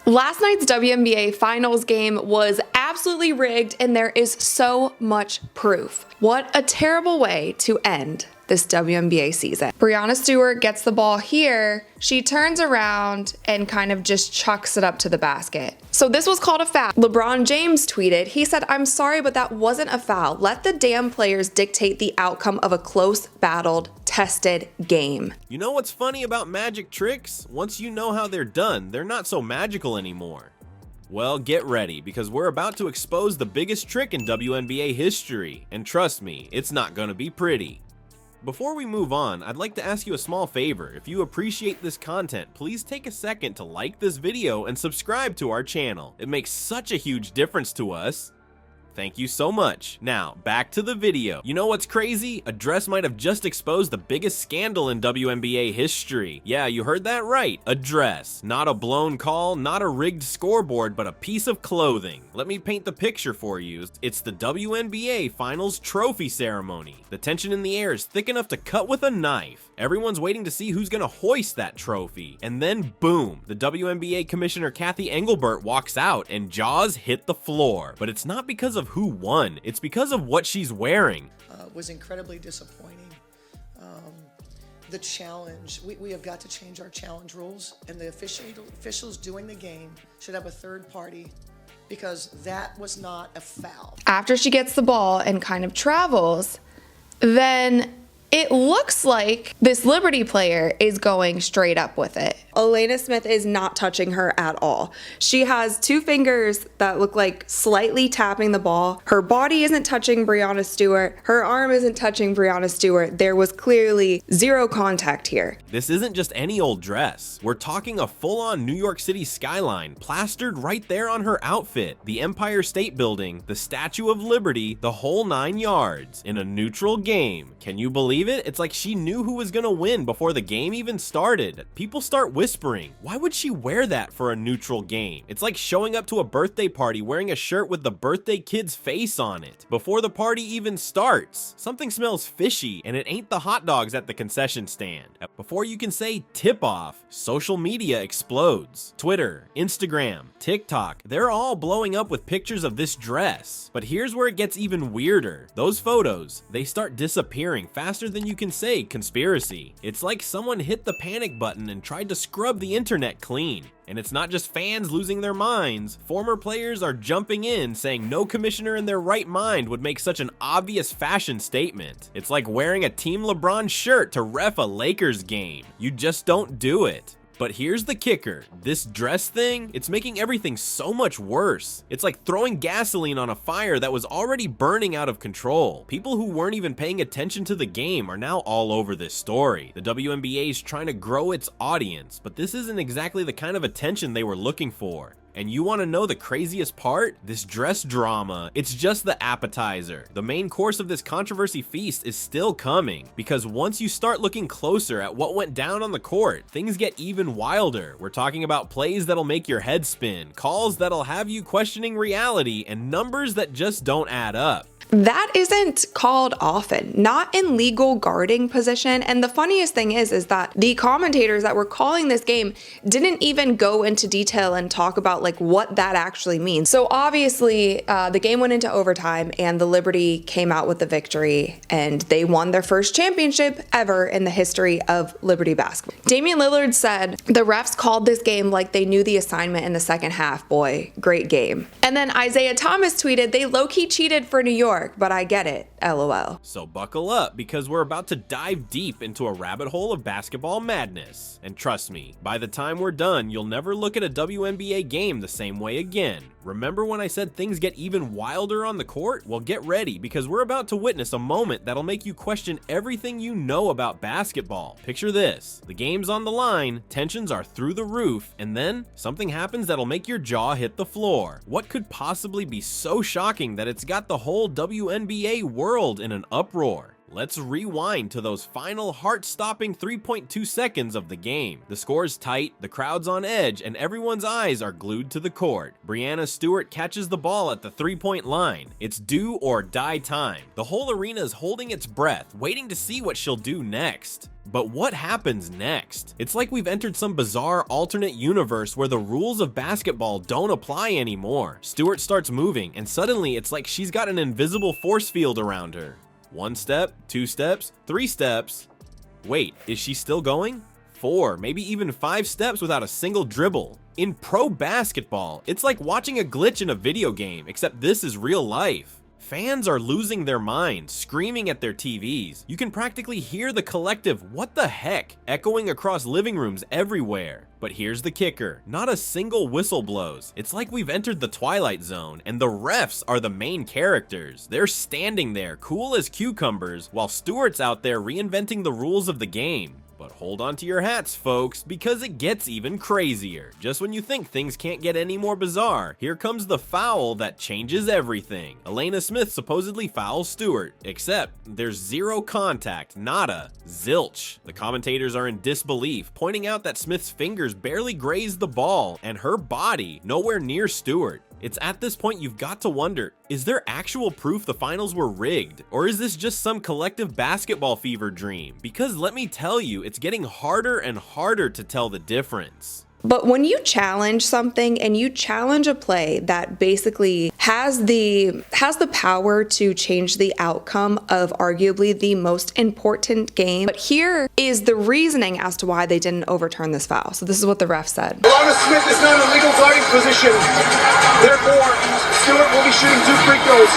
Last night's WNBA Finals game was absolutely rigged, and there is so much proof. What a terrible way to end this WNBA season. Brianna Stewart gets the ball here. She turns around and kind of just chucks it up to the basket. So this was called a foul. LeBron James tweeted, he said, "I'm sorry, but that wasn't a foul. Let the damn players dictate the outcome of a close, battled, tested game." You know what's funny about magic tricks? Once you know how they're done, they're not so magical anymore. Well, get ready, because we're about to expose the biggest trick in WNBA history. And trust me, it's not gonna be pretty. Before we move on, I'd like to ask you a small favor. If you appreciate this content, please take a second to like this video and subscribe to our channel. It makes such a huge difference to us. Thank you so much. Now, back to the video. You know what's crazy? A dress might have just exposed the biggest scandal in WNBA history. Yeah, you heard that right. A dress. Not a blown call, not a rigged scoreboard, but a piece of clothing. Let me paint the picture for you. It's the WNBA Finals trophy ceremony. The tension in the air is thick enough to cut with a knife. Everyone's waiting to see who's gonna hoist that trophy. And then boom, the WNBA Commissioner Cathy Engelbert walks out and jaws hit the floor. But it's not because of who won, it's because of what she's wearing. Was incredibly disappointing. The challenge, we have got to change our challenge rules, and the officials doing the game should have a third party, because that was not a foul. After she gets the ball and kind of travels, then it looks like this Liberty player is going straight up with it. Elena Smith is not touching her at all. She has two fingers that look like slightly tapping the ball. Her body isn't touching Brianna Stewart. Her arm isn't touching Brianna Stewart. There was clearly zero contact here. This isn't just any old dress. We're talking a full-on New York City skyline plastered right there on her outfit. The Empire State Building, the Statue of Liberty, the whole 9 yards in a neutral game. Can you believe it? It's like she knew who was gonna win before the game even started. People start whispering, why would she wear that for a neutral game? It's like showing up to a birthday party wearing a shirt with the birthday kid's face on it before the party even starts. Something smells fishy, and it ain't the hot dogs at the concession stand. Before you can say tip off, social media explodes. Twitter, Instagram, TikTok, they're all blowing up with pictures of this dress. But here's where it gets even weirder. Those photos, they start disappearing faster than you can say conspiracy. It's like someone hit the panic button and tried to scrub the internet clean. And it's not just fans losing their minds. Former players are jumping in saying no commissioner in their right mind would make such an obvious fashion statement. It's like wearing a Team LeBron shirt to ref a Lakers game. You just don't do it. But here's the kicker. This dress thing, it's making everything so much worse. It's like throwing gasoline on a fire that was already burning out of control. People who weren't even paying attention to the game are now all over this story. The WNBA is trying to grow its audience, but this isn't exactly the kind of attention they were looking for. And you want to know the craziest part? This dress drama, it's just the appetizer. The main course of this controversy feast is still coming, because once you start looking closer at what went down on the court, things get even wilder. We're talking about plays that'll make your head spin, calls that'll have you questioning reality, and numbers that just don't add up. That isn't called often, not in legal guarding position. And the funniest thing is that the commentators that were calling this game didn't even go into detail and talk about like what that actually means. So obviously the game went into overtime and the Liberty came out with the victory, and they won their first championship ever in the history of Liberty basketball. Damian Lillard said, "The refs called this game like they knew the assignment in the second half. Boy, great game." And then Isaiah Thomas tweeted, "They low-key cheated for New York, but I get it, LOL." So buckle up, because we're about to dive deep into a rabbit hole of basketball madness. And trust me, by the time we're done, you'll never look at a WNBA game the same way again. Remember when I said things get even wilder on the court? Well, get ready, because we're about to witness a moment that'll make you question everything you know about basketball. Picture this. The game's on the line, tensions are through the roof, and then something happens that'll make your jaw hit the floor. What could possibly be so shocking that it's got the whole WNBA world in an uproar? let's rewind to those final heart-stopping 3.2 seconds of the game. The score's tight, the crowd's on edge, and everyone's eyes are glued to the court. Brianna Stewart catches the ball at the three-point line. It's do or die time. The whole arena is holding its breath, waiting to see what she'll do next. But what happens next? It's like we've entered some bizarre alternate universe where the rules of basketball don't apply anymore. Stewart starts moving, and suddenly it's like she's got an invisible force field around her. 1 step, 2 steps, 3 steps. Wait, is she still going? 4, maybe even 5 steps without a single dribble. In pro basketball, it's like watching a glitch in a video game, except this is real life. Fans are losing their minds, screaming at their TVs. You can practically hear the collective "what the heck" echoing across living rooms everywhere. But here's the kicker, not a single whistle blows. It's like we've entered the Twilight Zone, and the refs are the main characters. They're standing there, cool as cucumbers, while Stewart's out there reinventing the rules of the game. But hold on to your hats, folks, because it gets even crazier. Just when you think things can't get any more bizarre, here comes the foul that changes everything. Elena Smith supposedly fouls Stewart, except there's zero contact, nada, zilch. The commentators are in disbelief, pointing out that Smith's fingers barely grazed the ball and her body nowhere near Stewart. It's at this point you've got to wonder, is there actual proof the finals were rigged? Or is this just some collective basketball fever dream? Because let me tell you, it's getting harder and harder to tell the difference. But when you challenge something and you challenge a play that basically has the power to change the outcome of arguably the most important game, but here is the reasoning as to why they didn't overturn this foul. So this is what the ref said. Brianna Smith is not in a legal guarding position. Therefore, Stewart will be shooting 2 free throws,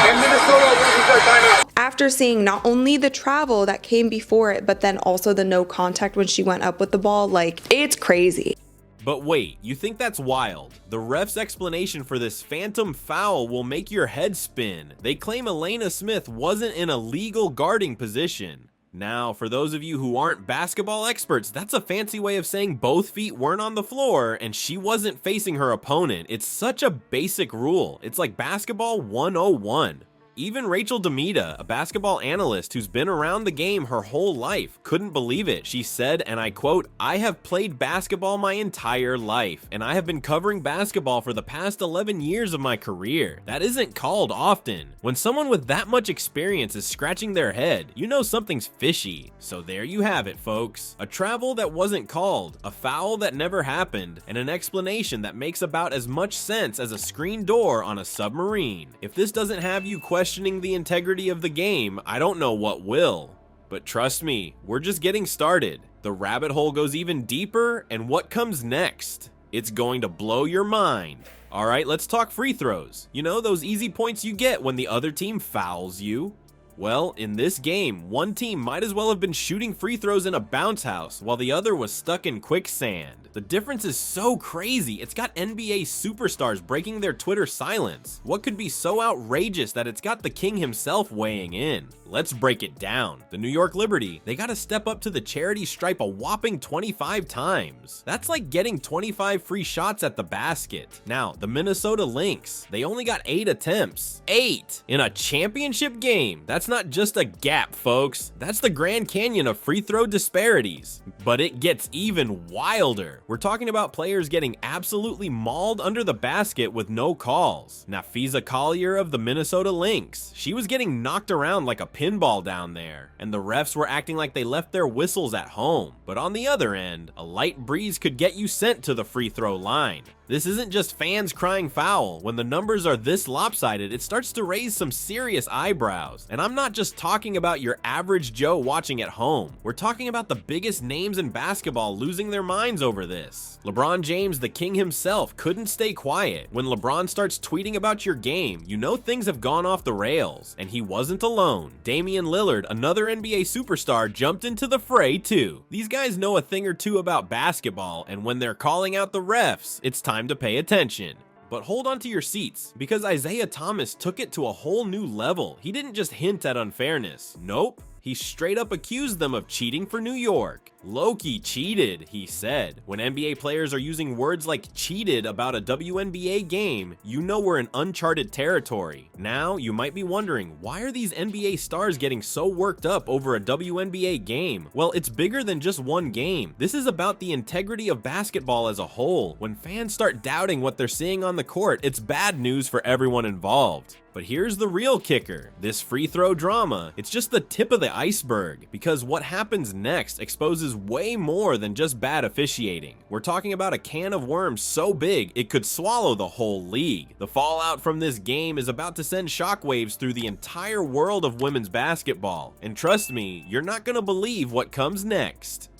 and Minnesota will lose their timeout. After seeing not only the travel that came before it, but then also the no contact when she went up with the ball, like, it's crazy. But wait, you think that's wild? The ref's explanation for this phantom foul will make your head spin. They claim Elena Smith wasn't in a legal guarding position. Now, for those of you who aren't basketball experts, that's a fancy way of saying both feet weren't on the floor and she wasn't facing her opponent. It's such a basic rule. It's like basketball 101. Even Rachel DeMita, a basketball analyst who's been around the game her whole life, couldn't believe it. She said, and I quote, "I have played basketball my entire life, and I have been covering basketball for the past 11 years of my career. That isn't called often. When someone with that much experience is scratching their head, you know something's fishy." So there you have it, folks. A travel that wasn't called, a foul that never happened, and an explanation that makes about as much sense as a screen door on a submarine. If this doesn't have you questioning the integrity of the game, I don't know what will. But trust me, we're just getting started. The rabbit hole goes even deeper, and what comes next? It's going to blow your mind. All right, let's talk free throws. You know, those easy points you get when the other team fouls you. Well, in this game, one team might as well have been shooting free throws in a bounce house while the other was stuck in quicksand. The difference is so crazy, it's got NBA superstars breaking their Twitter silence. What could be so outrageous that it's got the king himself weighing in? Let's break it down. The New York Liberty, they gotta step up to the charity stripe a whopping 25 times. That's like getting 25 free shots at the basket. Now, the Minnesota Lynx, they only got 8 attempts. 8! In a championship game. That's not just a gap, folks. That's the Grand Canyon of free throw disparities. But it gets even wilder. We're talking about players getting absolutely mauled under the basket with no calls. Nafisa Collier of the Minnesota Lynx, she was getting knocked around like a pinball down there, and the refs were acting like they left their whistles at home. But on the other end, a light breeze could get you sent to the free throw line. This isn't just fans crying foul. When the numbers are this lopsided, it starts to raise some serious eyebrows. And I'm not just talking about your average Joe watching at home. We're talking about the biggest names in basketball losing their minds over this. LeBron James, the king himself, couldn't stay quiet. When LeBron starts tweeting about your game, you know things have gone off the rails. And he wasn't alone. Damian Lillard, another NBA superstar, jumped into the fray too. These guys know a thing or two about basketball, and when they're calling out the refs, it's time to pay attention. But hold on to your seats, because Isaiah Thomas took it to a whole new level. He didn't just hint at unfairness. Nope. He straight up accused them of cheating for New York. Loki cheated, he said. When NBA players are using words like cheated about a WNBA game, you know we're in uncharted territory. Now, you might be wondering, why are these NBA stars getting so worked up over a WNBA game? Well, it's bigger than just one game. This is about the integrity of basketball as a whole. When fans start doubting what they're seeing on the court, it's bad news for everyone involved. But here's the real kicker. This free throw drama, it's just the tip of the iceberg, because what happens next exposes way more than just bad officiating. We're talking about a can of worms so big it could swallow the whole league. The fallout from this game is about to send shockwaves through the entire world of women's basketball. And trust me, you're not gonna believe what comes next.